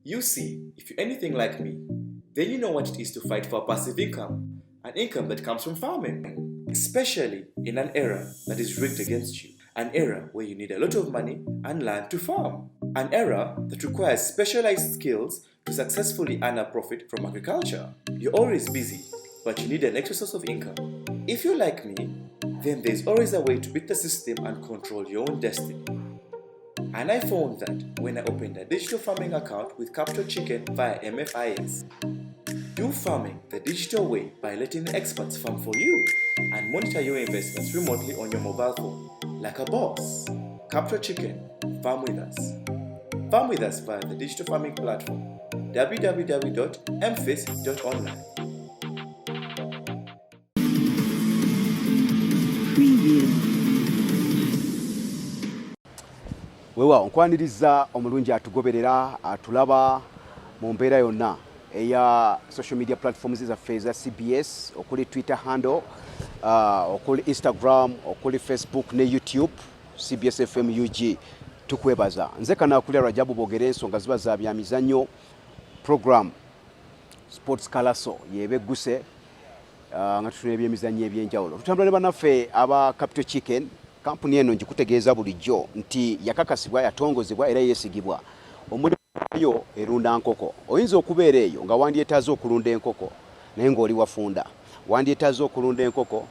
You see, if you're anything like me, then you know what it is to fight for passive income, an income that comes from farming, especially in an era that is rigged against you, an era where you need a lot of money and land to farm, an era that requires specialized skills to successfully earn a profit from agriculture. You're always busy, but you need an extra source of income. If you're like me, then there's always a way to beat the system and control your own destiny. And I found that when I opened a digital farming account with Capital Chicken via MFIS. Do farming the digital way by letting the experts farm for you and monitor your investments remotely on your mobile phone like a boss. Capital Chicken, farm with us. Farm with us via the digital farming platform www.mfis.online. Wewa nkwaniriza omulungi atugoberera atulaba mu mbeera yonna eya social media platforms zaffe eza CBS okuli Twitter handle okuli Instagram okuli Facebook ne YouTube CBS FM UG tukwebaza nze kana kulya Rajabu Bogere ensonga ziba za bya mizanyo program Sports Kalaso yebegguse nga tutune ebyemizanyo ebyenjawulo tutambula ne banaffe aba Capital Chicken. Kampuni eno njikutegeeza bulijjo nti yakakasibwa yatongozebwa era yesigibwa omulimu yo erunda nkoko. Oyinza okubeera eyo nga wandyetaaze okulunda enkoko naye ng'oli wafunda, wandyetaaze okulunda enkoko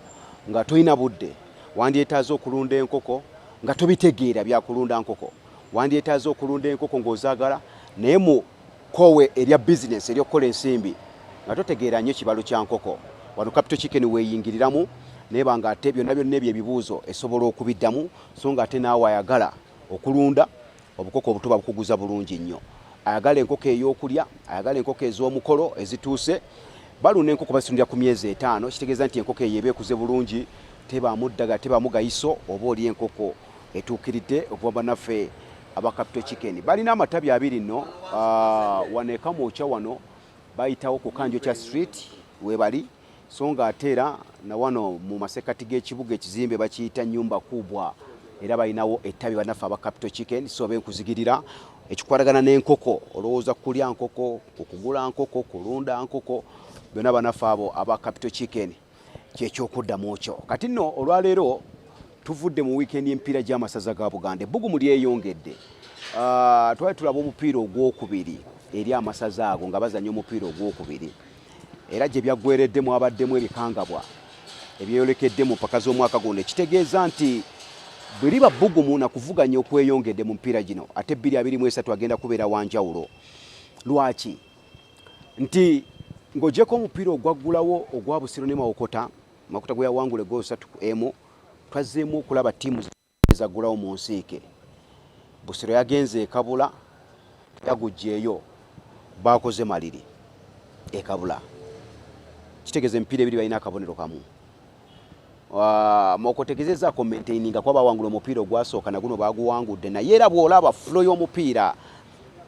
nga toyina budde, wandyetaaze okulunda enkoko nga tobitegeera byakulunda nkoko, wandyetaaze okulunda enkoko ng'ozaagala naye mu koowe erya bizinesi ery'okukola ensimbi nga totegeera nnyo kibalo kya nkoko. Wano Capital Chicken weeyingiriramu neba nga ate byonna byonna ebibuuzo esobola okubiddamu so nga ate naawe ayagala okulunda obukoko obutuba bukuguza bulungi nnyo. Ayagala enkoko ey'okulya, ayagala enkoko ez'omukolo ezituuse, balunda enkoko basitundira ku myezi 5, kitegeeza nti enkoko eyo eba ekuze bulungi, tebaamu ddaga, tebaamu gayiso, oba oli enkoko etuukiridde okuva bannaffe aba Capital Chicken. Balina amatabi 2 nno, wano Kamwokya wano bayitawo ku Kanjokya Street webali, so nga ate era na wano mu masekati g'ekibuga ekizimbe bakiyita nyumba kubwa era balinawo ettabi bannaffe aba Capital Chicken. So benkuzigirira ekikwatagana n'enkoko, olowooza kulya nkoko, okugula nkoko, kulunda nkoko, byonna bannaffe abo aba Capital Chicken kyekyokuddamu kyo. Kati nno olwaleero tuvudde mu weekend y'emipiira gy'amasaza ga Buganda. Ebbugumu lyeyongedde. Twali tulaba omupiira ogwokubiri eri amasaza ago nga bazannya omupiira ogwokubiri. Era gye byaggwereddemu abaddemu ebikangabwa ebyeyolekedde mu mpaka z'omwaka guno. Kitegeeza nti bwe liba bbugumu na kuvuganya okweyongedde mu mpiira gino ate 2023 agenda kubeera wanjawulo. Lwaki? Nti ng'ogyeko omupiira ogwaggulawo ogwa Busiro ne Mawokota gwe yawangula eggoolo 3-1, twazzeemu okulaba ttiimu ezaggulawo mu nsiike. Busiro yagenze ekabula, yagujjeeyo, baakoze maliri ekabula. Kitegeeza emipiira ebiri balina akabonero kamu. Mwakotegezezaako maintaininga kwaba wangula omupiira ogwasooka na guno baaguwangudde, naye era bw'olaba flow y'omupiira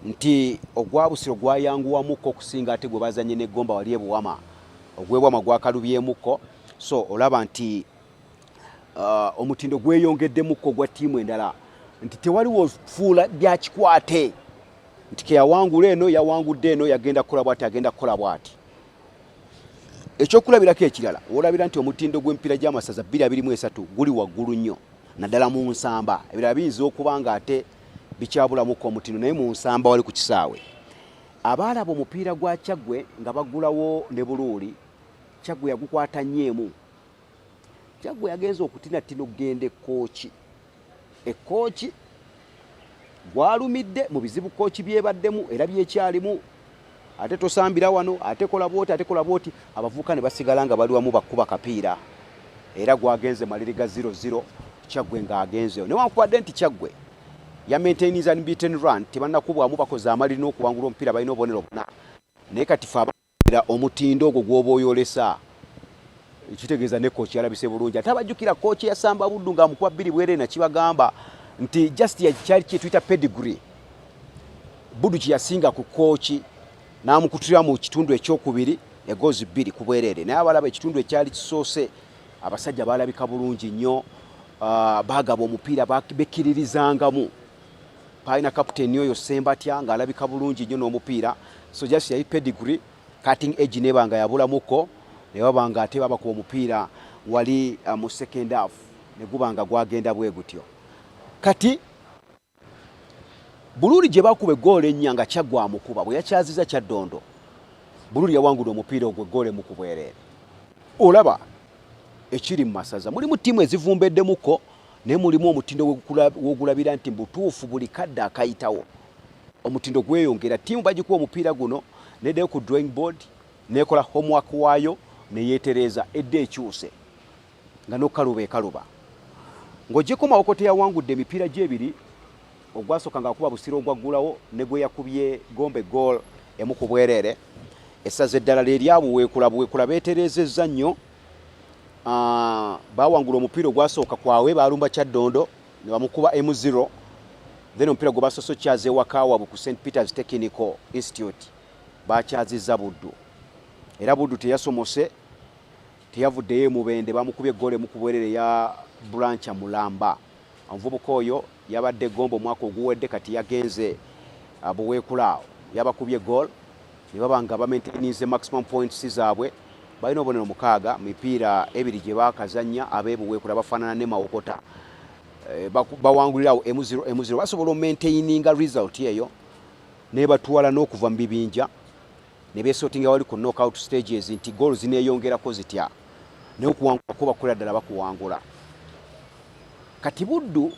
nti ogwa Busiro gwayanguwamukko okusinga ate gwe bazanye n'eggomba wali ebuwama, ogw'ebuwama gwakalubyemukko. So olaba nti omutindo gweyongeddemukko ogwa ttiimu endala, nti tewaliwo fuula bya kikwate nti ke yawangula eno yawangudde eno yagenda kukola bw'ati agenda kukola bw'ati. Ekyokulabirako ekirala olabira nti omutindo gw'emipiira gy'amasaza 2023 guli waggulu nnyo naddala mu nsamba. Ebirala biyinza okuba nga ate bikyabulamuko omutindo naye mu nsamba wali ku kisaawe. Abaalaba omupiira gwa Kyaggwe nga baggulawo ne Buluuli, Kyaggwe yagukwata nnyeemu. Kyaggwe yagenza okutinattina okugenda ekkooki. Ekkooki gwalumidde mu bizibu kkooki byebaddemu era byekyalimu. Ate tosambira wano, ate kola bwoti, abavuka ne basigala nga bali wamu bakkuba kapiira. Era gwagenze maliri ga 0-0, Kyaggwe ng'agenzeyo. Newankubadde nti Kyaggwe ya maintains unbeaten run, tebannakubwamu bakoze amaliri n'okuwangula omupiira balina obubonero buna. Naye kati fe abaira omutindo ogwo gw'oba oyolesa, kitegeeza ne kooki yalabise bulungi. Ate abajjukira kooki yasamba Buddu ng'amukuba 2 bwere na kibagamba nti just kyali kye tuyita pedigree. Buddu kye yasinga ku kooki n'amukutira mu kitundu ekyokubiri egozi 2 ku bwerere. Naye abalaba ekitundu ekyali kisoose abasajja balabika bulungi nnyo, baagaba omupiira bekkiririzangamu. paina captain oyo Sembatya ng'alabika bulungi nnyo n'omupiira so just yali pedigree cutting edge nebanga yabulamuko ne babanga ate baba ku omupiira wali mu second half ne gubanga gwagenda bwe gutyo kati Bululi gye bakuba goal ennyanga kyagwa mukuba bwe yakyaziza Kyaddondo Bululi yawangula omupiira ogwo goal mu kubwerere olaba ekiri mu masaza mulimu ttiimu ezivumbeddemukko ne mulimu omutindo w'ogulabira nti mbutuufu buli kadde akayitawo omutindo gweyongera ttiimu bagikuwa omupiira guno neddeyo ku drawing board nekola homework waayo neyeetereza edde ekyuse nga n'okaluba ekaluba ng'oggyeko Mawokota yawangudde emipiira gy'ebiri ogwasooka ng'akuba Busiro ogwaggulawo ne gwe yakubye Gombe goal emu ku bwereere essaza eddala lyeryabweekula beeterezezza nnyo bawangula omupiira ogwasooka kwawe balumba Kyaddondo ne bamukuba M0 then omupiira gwe basoso kyaze ewaka waabwe ku St Peters Technical Institute bakyazizza Buddu era Buddu teyasomose teyavuddeyo Mubende bamukubye goal emu ku bwereere ya Brancha Mulamba omuvubuka oyo yabadde Gombe omwaka oguwedde kati yagenze buweekulaawo yabakubye goal ne babanga bamaintainize maximum points zaabwe balina obubonero 6 mipiira ebiri gye baakazannya abeebuweekula bafaanana ne Mawokota bawangulirawo M0 basobola omaintaininga result eyo ne batwala n'okuva mu bibinja ne beesotinga wali ku knockout stages nti goal zineeyongerako zitya ne okuwangula ko bakola ddala bakuwangula kati Buddu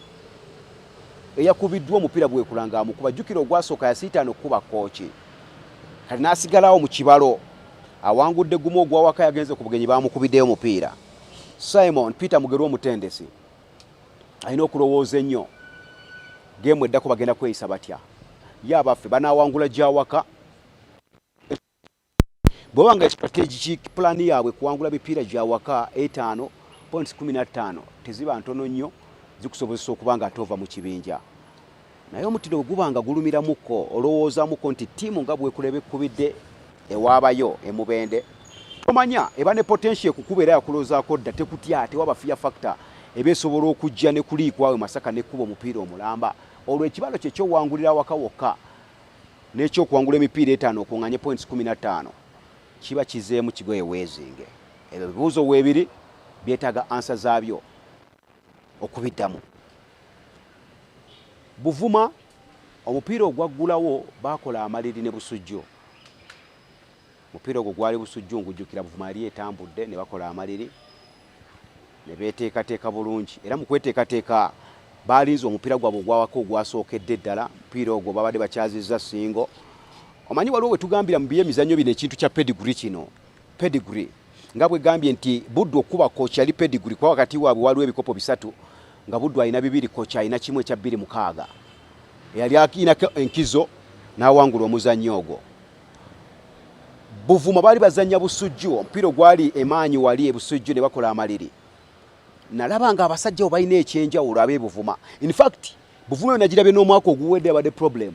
eyakubiddwa omupiira bwekulanga amukuba jjukira ogwasooka yasiitaano okukuba kooki kati n'asigalawo mu kibalo awangudde gumu ogwawaka yagenze ku bugenyi bamukubiddeyo omupiira Simon Peter Mugerwa omutendesi alina okulowooza ennyo geemu eddako bagenda kweyisa batya ye abaffe banaawangula gyawaka bwebanga strategic plan yaabwe kuwangula mipiira gyawaka 5.15 teziba ntono nnyo zikusobozesa okuba nga atova mu kibinja naye omutindo gubanga gulumiramukko olowoozamuko nti ttiimu nga bwekuleba ekkubidde ewaabayo emubende tomanya eba ne potential ekukuba era yakuloozaako dda tekutya tewaba fear factor ebeesobola okujja ne kuliikwawe Masaka nekkuba omupiira omulamba olwo ekibalo kye kyowangulira waka wokka n'ekyokuwangula emipiira 5 okuŋŋanye points 15 kiba kizeemu kigoye weezinge ebyo bibuuzo weebiri byetaaga ansa zaabyo okubiddamu Buvuma omupiira ogwaggulawo baakola amaliri ne Busujju omupiira ogwo gwali Busujju ngujjukira Buvuma yali etambudde ne bakola amaliri ne beeteekateeka bulungi era mu kweteekateeka baalinze omupiira gwabwe ogwawaka ogwasookedde ddala omupiira ogwo babadde bakyazizza singo omanyi waliwo we tugambira mu byemizannyo bino ekintu kya pedigree kino pedigree nga bwe gambye nti Buddu okuba kooki yali pedigree kwa wakati waabwe waliwo ebikopo 3 nga Buddu alina 2 kooki alina kimu ekya 2 yali akinako enkizo n'awangula omuzannyo ogwo Buvuma baali bazannya Busujju omupiira gwali emaanyi wali Busujju ne bakola amaliri nalaba nga abasajja balina ekyenjawulo ab'e Buvuma in fact Buvuma nagirabye n'omwaka oguwedde abadde problem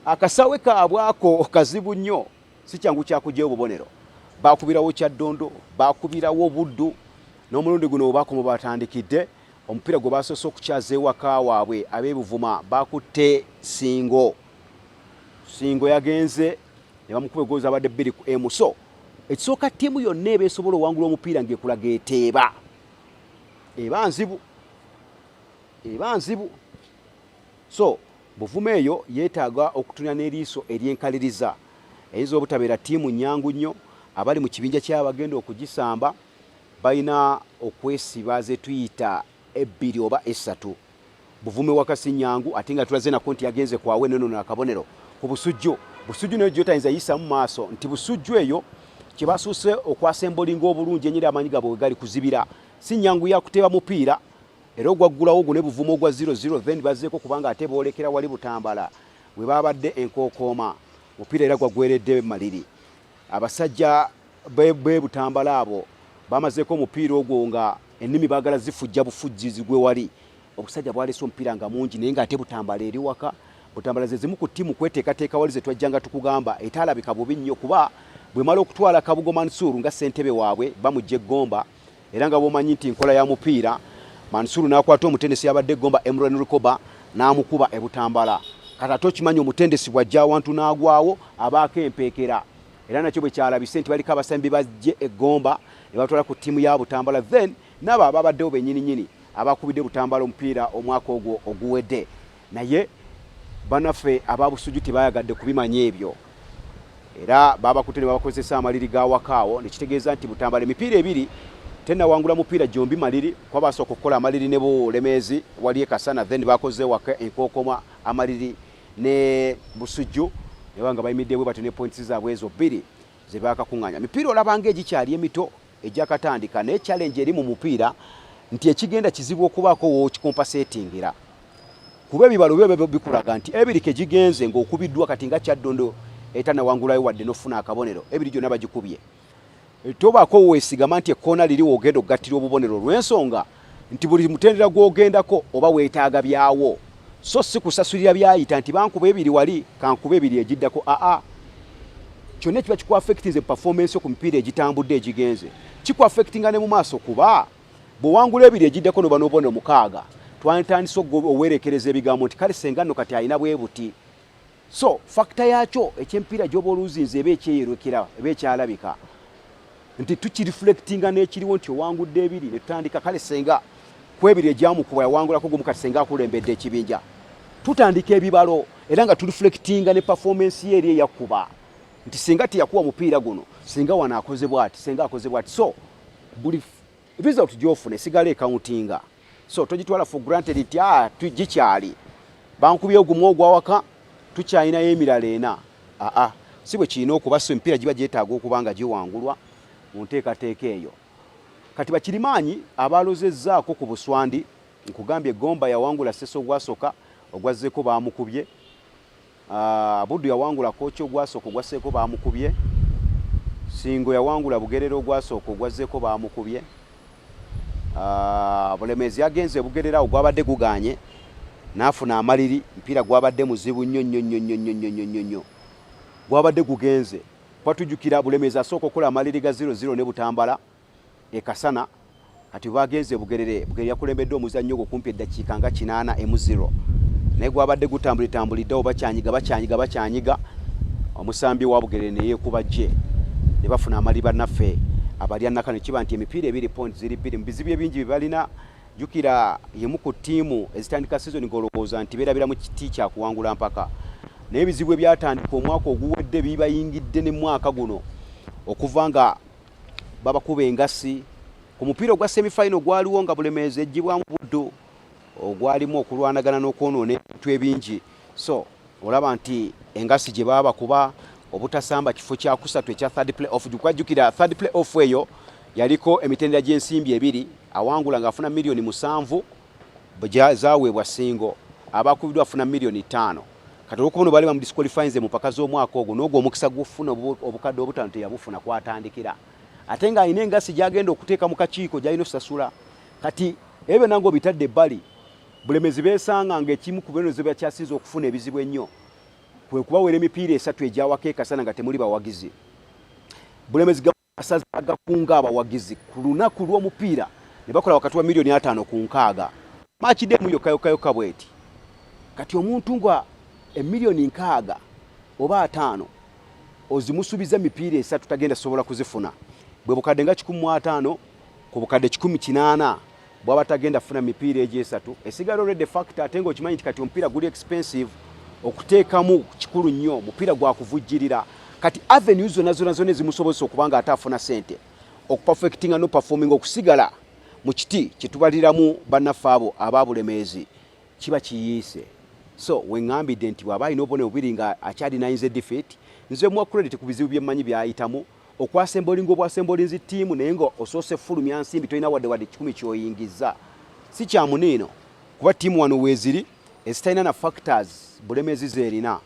akasawe kaabwako kazibu nnyo si kyangu kyakugyayo obubonero baakubirawo Kyaddondo baakubirawo Buddu n'omulundi guno baakoma batandikidde omupiira gwe basoose okukyaza ewaka waabwe ab'e Buvuma baakutte singo yagenze ne bamukuba egoozi abadde 2-1 so ekisooka ttiimu yonna eba esobola owangula omupiira ng'ekulaga eteeba eba nzibu so Buvuma eyo yeetaaga okutunula n'eriiso eryenkaliriza eyinza obutabeera ttiimu nnyangu nnyo abali mu kibinja ky'abagenda okugisamba balina okwesiba ze tuyita 2 oba 3 Buvuma wakasi nnyangu ate nga tulaze nako nti yagenze kwawe neno akabonero ku Busujju nayo gyotayinza yisa mu maaso nti Busujju eyo kye basuuse okwasembolinga obulungi enyeri amanyiga bwe gali kuzibira si nnyangu yakuteeba mupiira era ogwaggulawo ogwo ne Buvuma ogwa 0-0 then bazzeeko kubanga ate boolekera wali Butambala we babadde enkookooma mupiira era gwaggweredde maliri abasajja be Butambala abo bamazeeko omupiira ogwo nga ennimi baagala zifujja bufujjizi gwe wali obusajja bwalese omupiira nga mungi naye ng'ate Butambala eri waka Butambala ze zimu ku ttiimu kweteekateeka wali ze twajjanga tukugamba etaalabika bubi nnyo kuba bwe mala okutwala Kabugo Mansuru nga ssentebe waabwe bamujja Gomba era nga bwomanyi nti nkola ya mupiira Mansuru n'akwata omutendesi yabadde Gomba Emron Rukoba n'amukuba ebutambala kata tokimanyi omutendesi bwajja awantu n'agwawo abaako empeekera era nakyo bwe kyalabise nti baliko abasambi bajje eggomba ne batwala ku ttiimu ya butambala then nabo ababaddewo bennyininyini abakubidde butambala omupiira omwaka ogwo oguwedde naye banaffe ababusuju tebayagadde kubimanya ebyo era babakute ne babakozesa amaliri ga wakaawo nekitegeeza nti butambala emipiira ebiri tenawangula mupiira gyombi maliri kwa basooka okukola amaliri ne Bulemeezi wali ekasana then bakoze waka enkokoma amaliri ne Busujju nebanga bayimiddebwe bati ne points zaabwe ezo bbiri ze baakakuŋŋaanya mipiira olabanga egikyali emito ejakatandika ne challenge eri mu mupiira nti ekigenda kizibu okubaako w'okikompasetingira kuba ebibalo byo bikulaga nti ebiri ke gigenze ng'okubiddwa kati nga kyaddondo etanawangulayo wadde n'ofuna akabonero ebiri gyonna bagikubye tobaako weesigama nti ekkoona liri wogenda okugattira obubonero lw'ensonga nti buli mutendera gw'ogendako oba weetaaga byawo so si kusasulira byayita nti bankuba ebiri wali kankuba ebiri egiddako kyonna kiba kikuaffectinze performance ku mipiira egitambudde egigenze kikuaffectinga ne mu maaso kuba bw'owangula ebiri egiddako noba n'obubonero 6 twatandise owerekereza ebigambo nti kale senga nno kati alina bwe buti so fakita yakyo ekyempiira gy'oba oluzinze eba ekyeyerukira eba ekyalabika nti tukireflectinga n'ekiriwo nti owangudde ebiri ne tutandika kale senga ku ebiri egyamukuba yawangulako gumu kati senga akulembedde ekibinja tutandika ebibalo era nga tureflectinga ne performance ye eri eyakuba nti senga teyakuwa mupiira guno senga wano akoze bwati senga akoze bwati so buli result gy'ofuna esigala ekauntinga so togitwala for granted nti tugikyali bankubye ogumu ogwawaka tukyalinayo emirala ena si bwe kirina okuba so emipiira giba gyetaaga okuba nga giwangulwa mu nteekateeka eyo kati bakirimaanyi abalozezzaako ku buswandi nkugambye Gomba yawangula Seso ogwasooka ogwazzeeko baamukubye Buddu yawangula Kooki ogwasooka ogwasseeko baamukubye Singo yawangula Bugerere ogwasooka ogwazzeeko baamukubye Bulemeezi yagenze Bugerere ogwabadde guganye n'afuna amaliri mpiira gwabadde muzibu nnyo gwabadde gugenze kwatujjukira Bulemeezi asooka okukola amaliri ga 0-0 ne Butambala ekasana kati bagenze Bugerere yakulembedde omuzannyo gwo kumpi eddakiika nga 8-0 naye gwabadde gutambuliddewo bakyanyiga omusambi wa Bugerere ne yeekuba gye ne bafuna amaliri bannaffe abalya nakano kiba nti emipiira 2 points ziri 2 mu bizibu ebingi bye balina jukira yemu ku ttiimu ezitandika season ngolowooza nti beerabira mu kiti kya kuwangula mpaka naye ebizibu ebyatandika omwaka oguwedde bibayingidde ne mwaka guno okuva nga babakuba engasi ku mupiira ogwa semifinal gwaliwo nga Bulemeezi ejjibwamu Buddu ogwalimu okulwanagana n'okwonoona ebintu ebingi so olaba nti engasi gye baba kuba obutasamba kifo kya kusatu ekya third play off jukira third play off eyo yaliko emitendera gy'ensimbi 2 awangula nga afuna milioni 7 zaweebwa Singo abakubiddwa afuna milioni 5 kati olw'okubona bali bamu disqualifyinze mu mpaka z'omwaka ogwo n'ogwo omukisa gw'ofuna obukadde obutaano teyabufuna kwatandikira ate nga alina engasi gy'agenda okuteeka mu kakiiko gy'alina osasula kati ebyo nange obitadde ebbali Bulemeezi beesanga ng'ekimu ku binozo byakyasiza okufuna ebizibu ennyo kwe kubawera emipiira 3 egyawaka ekasana nga temuli bawagizi Bulemeezi gasaza gakunga abawagizi ku lunaku lw'omupiira ne bakola wakati wa milioni 5 ku 6 makidemu yokayoka bweti kati omuntu nga emilioni 6 oba 5 ozimusubiza mipiira 3 tagenda sobola kuzifuna bwe bukadde nga 15 ku bukadde 18 bwaba tagenda funa mipiira egy'esatu esigala already factor atenga okimanyi nti kati omupiira guli expensive okuteekamu kikulu nnyo mupiira gwa kuvujjirira kati avenues zonna ezimusobozesa okubanga ataafuna sente okuperfectinga no performing okusigala mu kiti kyetubaliramu bannaffe abo aba Bulemeezi kiba kiyiise so weŋŋambidde nti bw'aba alina obubonero bubiri nga akyalinainze defeat nze muwa credit ku bizibu byemmanyi byayitamu okwasembolinga obwasembolinzi ttiimu naye nga osoose fulumya nsimbi tolina wadde 10 kyoyingiza si kya muniino kuba ttiimu wano weeziri ezitalina na factors Bulemeezi zeerina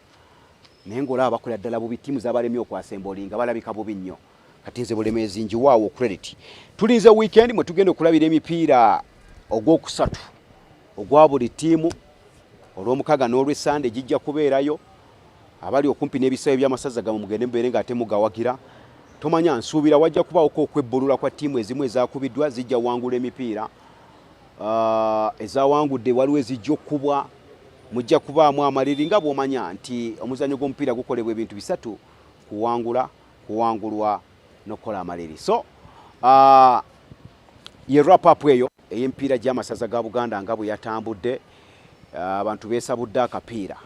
naye ng'olaba bakola ddala bubi ttiimu z'abalemye okwasembolinga balabika bubi nnyo kati nze Bulemeezi njiwaawo credit tulinze weekend mwe tugenda okulabira emipiira ogwokusatu ogwa buli ttiimu olw'omukaaga n'olw'essande gijja kubeerayo abali okumpi n'ebisaawe by'amasaza gamu mugende mubeere ng'ate mugawagira tomanya nsuubira wajja kubaawoko okwebbulula kwa ttiimu ezimu ezaakubiddwa zijja wangula emipiira ezawangudde waliwo ezijja okkubwa mujja kubaamu amaliri nga bw'omanya nti omuzannyo gw'omupiira gukolebwa ebintu bisatu: kuwangula, kuwangulwa n'okukola amaliri. So ye wrap up eyo ey'emipiira gy'amasaza ga Buganda nga bwe yatambudde. Abantu beesabudde akapiira,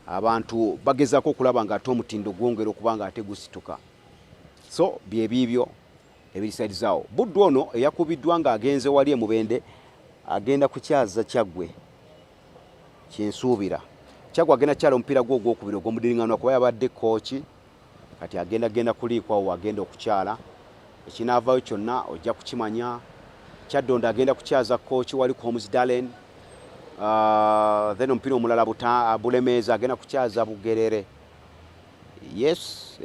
abantu bagezaako okulaba ng'ate omutindo gwongera okuba ng'ate gusituka. So byebibyo ebirisairizaawo. Buddu ono eyakubiddwa ng'agenze wali Mubende agenda kukyaza Kyaggwe kyensuubira. Kyaggwe agenda kyala omupiira gwe ogwokubiri ogw'omudiringanwa kuba yabadde kooki, kati agenda kuliikwawo agenda okukyala. Ekinaavaayo kyonna ojja kukimanya. Kyaddondo agenda kukyaza kooki wali Combs Darren. Then omupiira omulala Bulemeezi agenda kukyaza Bugerere. Yes,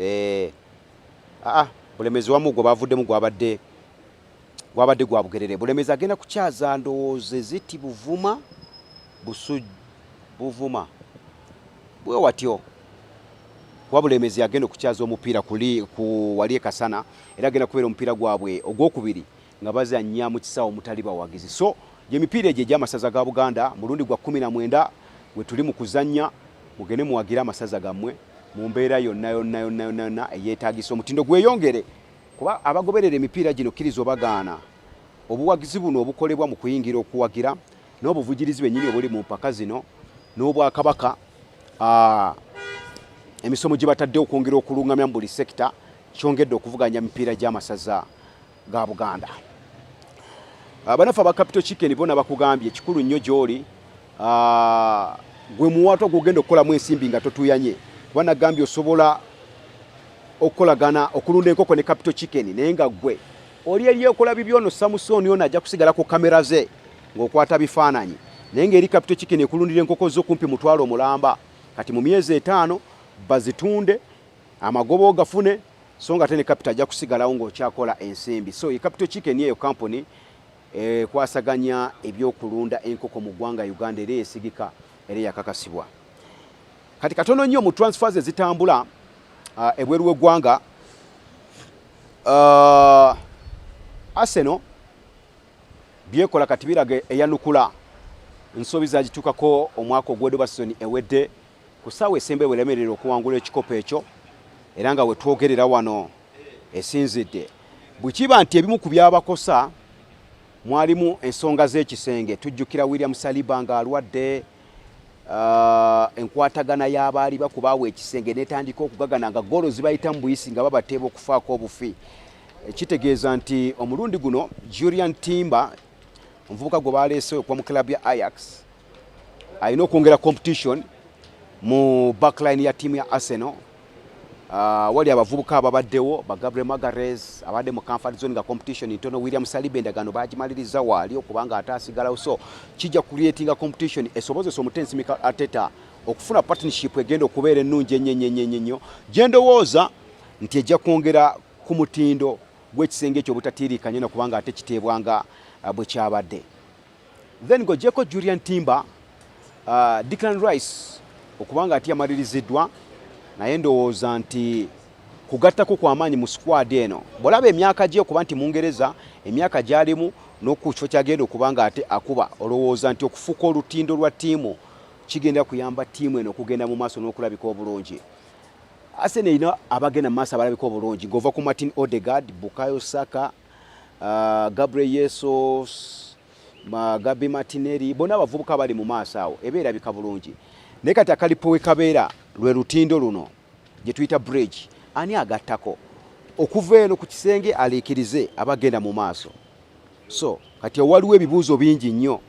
Bulemeezi wamu gwe bavuddemu gwabadde gwa Bugerere. Bulemeezi agenda kukyaza ndowooza ziti Buvuma, Buvuma bwe watyo. Kuba Bulemeezi agenda okukyaza omupiira ku wali Kasana, era agenda kubeera omupiira gwabwe ogwokubiri nga bazannya mu kisaawe omutali bawagizi. So emipiira egyo egy'amasaza ga Buganda mulundi gwa 19 we tuli mu kuzannya, mugende muwagira amasaza gammwe mu mbeera yonna eyeetaagisa omutindo gweyongere, kuba abagoberera emipiira gino kkiriza obagaana obuwagizi buno obukolebwa mu kuyingira okuwagira n'obuvugirizi bennyini obuli mu mpaka zino n'Obwakabaka emisomo gye batadde okwongera okulungamya mu buli sekita kyongedde okuvuganya emipiira gy'amasaza ga Buganda. Banafu aba Capital Chicken bona bakugambye ekikulu nnyo gy'oli gwe muwaatwa gugenda okukolamu ensimbi nga totuyanye. Kuba nagambye osobola okukolagana okulunda enkoko ne Capital Chicken naye nga gwe oli eri okola bibyono. Samusoni ono ajja kusigala ku kamera ze ng'okwata bifaananyi, naye ng'eri Capital Chicken ekulundira enkoko zo kumpi mutwalo mulamba. Kati mu myezi 5 bazitunde amagobo gafune, so nga tene Capital ajja kusigalawo ng'okyakola ensimbi. So ye Capital Chicken eyo company kwasaganya ebyokulunda enkoko mu ggwanga Uganda era esigika era yakakasibwa. Kati katono nnyo mu transfers ezitambula ebweru w'eggwanga. Arsenal byekola kati biraga eyanukula nsobi zagitukako omwaka ogwedde season ewedde ku ssaawa esembe bwelemerera okuwangula ekikopo ekyo, era nga we twogerera wano esinzidde. Bwekiba nti ebimu ku byabakosa mwalimu ensonga z'ekisenge. Tujjukira William Saliba ng'alwadde, enkwatagana y'abaali bakubaawo ekisenge netandika okugagana nga golo zibayita mu buyisi nga babateeba okufaako obufi. Kitegeeza nti omulundi guno Julian Timber omuvubuka gwe baleese okuva mu club ya Ajax alina okwongera competition mu backline ya tiimu ya Arsenal. Wali abavubuka ababaddewo ba Gabriel Magalhaes abadde mu comfort zone nga competition ntono. William Saliba endagaano bagimaliriza waali okubanga atasigalawo, so kijja creating competition esobozesa omutensi Mikel Arteta okufuna partnership egenda okubeera ennungi ennyo gye ndowooza nti ejja kwongera ku mutindo gw'ekisenge ekyo obutatiirikanye nokubanga ate kiteebwanga bwe kyabadde. Then gojeko Julian Timber, Declan Rice okubanga ati yamaliriziddwa, naye ndowooza nti kugattako kw'amaanyi mu squad eno. Bw'olaba emyaka gye okuba nti Mungereza emyaka gy'alimu n'okukifo kyagenda okubanga ate akuba, olowooza nti okufuuka olutindo lwa ttiimu kigenda kuyamba ttiimu eno okugenda mu maaso n'okulabika obulungi. Arsenal erina abagenda mu maaso abalabika obulungi ng'ova ku Martin Odegaard, Bukayo Saka, Gabriel Jesus, Gabi Martinelli, bonna abavubuka bali mu maaso awo ebeerabika bulungi. Naye kati akalipo we kabeera lwe lutindo luno gye tuyita bridge, ani agattako okuva eno ku kisenge aliikirize abagenda mu maaso. So kati waliwo ebibuuzo bingi nnyo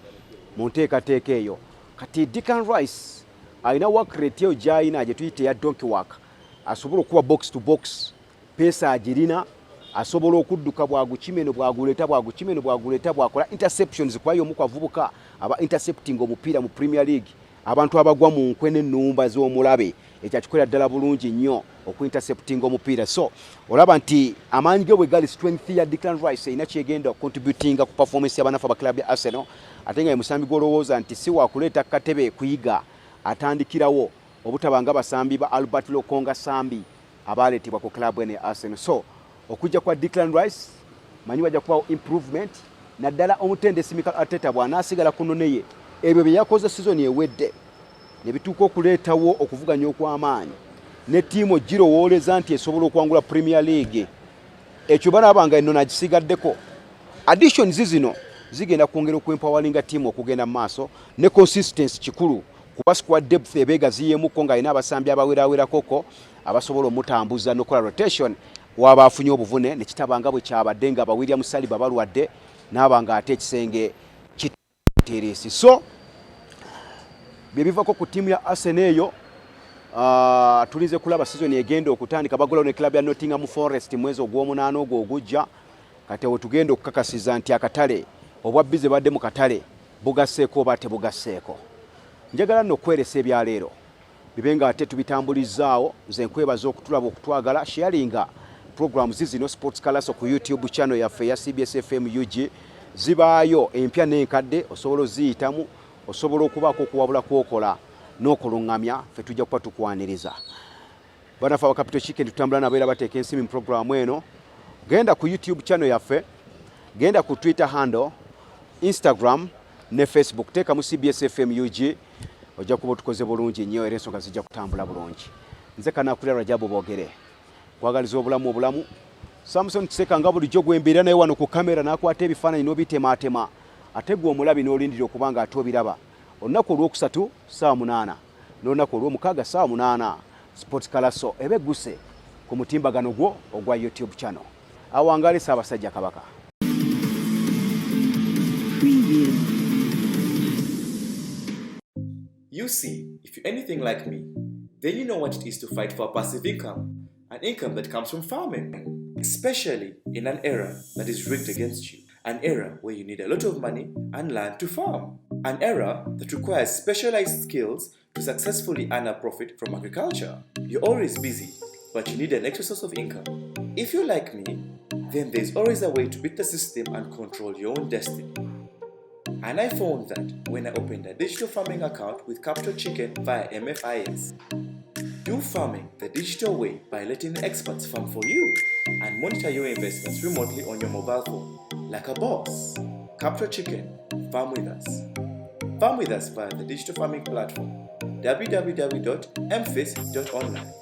mu nteekateeka eyo. Kati Declan Rice alina work rate eyo gy'alina gye tuyita eya donkey work, asobola okuba box to box, peesa agirina, asobola okudduka bwagukimeno bwaguleta bwakola interceptions. Kwayo omu kwavubuka aba intercepting omupiira mu Premier League, abantu abagwa mu nkwe n'ennumba z'omulabe, ekyakikolera ddala bulungi nnyo okuintercepting omupiira. So olaba nti amaanyi ge bwe gali, strength ya Declan Rice erina kyegenda contributing ku performance y'abanafu aba club ya Arsenal, ate nga emusambi gw'olowooza nti si wakuleeta katebe kuyiga atandikirawo obutabanga basambi ba Albert Lokonga Sambi abaleetebwa ku club ene ya Arsenal. So okujja kwa Declan Rice manyi wajja kubawo improvement, naddala omutendesi Mikel Arteta bw'anaasigala ku nnone ye ebyo bye yakoze season ewedde ne bituuka okuleetawo okuvuganya okw'amaanyi ne ttiimu girowooleza nti esobola okwangula Premier League. Ekyo balaabanga ennono agisigaddeko. Additions zino zigenda kwongera okwempawalinga ttiimu okugenda mu maaso ne consistency kikulu kuba squad depth ebeegaziyeemukko ng'alina abasambi abawerawerako abasobola omutambuza n'okola rotation waba afunye obuvune ne kitabanga bwe kyabadde nga ba William Saliba balwadde n'abanga ate ekisenge kitereesi. So bye bivako ku ttiimu ya Arsenal eyo. Tulize kulaba season egenda okutandika bagulawo ne club ya Nottingham Forest mwezi ogw'omunaana ogwo ogujja. Kati awo tugenda okukakasiza nti akatale obwabbize badde mu katale bugasseeko oba tebugasseeko. Njagala nno okweresa ebyaleero bibe nga ate tubitambulizaawo. Nze nkwebaza okutulaba okutwagala sharinga programs zino Sports Kalaso ku YouTube channel yaffe ya CBS FM UG zibaayo empya n'enkadde osobola oziyitamu osobola okubaako okuwabula kwokola n'okulungamya ffe tujja kuba tukwaniriza. Banafa wa Capital Chicken tutambula nabeera bateeka ensimi mu programu eno. Genda ku YouTube channel yaffe, genda ku Twitter handle, Instagram ne Facebook, teeka mu CBS FM UG ojja kuba tukoze bulungi nnyo era ensonga zijja kutambula bulungi. Nze Kanakulira Rajabu Boogere kwagaliza obulamu. Samson Kiseka nga bulijjo gwembeera naye wano ku kamera n'akwata ebifaananyi n'obitemaatema ate gwe omulabi n'olindira okuba nga ate obiraba. Olunaku olwokusatu ssaawa 8 n'olunaku olw'omukaaga ssaawa 8 Sports Kalaso ebe guse ku mutimbagano gwo ogwa YouTube channel. Awangale Ssaabasajja Kabaka. You see, if you're anything like me, then you know what it is to fight for passive income, an income that comes from farming, especially in an era that is rigged against you, an era where you need a lot of money and land to farm, an era that requires specialized skills to successfully earn a profit from agriculture. You're always busy, but you need an extra source of income. If you're like me, then there's always a way to beat the system and control your own destiny. And I found that when I opened a digital farming account with Capital Chicken via MFIS. Do farming the digital way by letting experts farm for you and monitor your investments remotely on your mobile phone like a boss. Capital Chicken, farm with us. Farm with us via the digital farming platform www.mfis.online.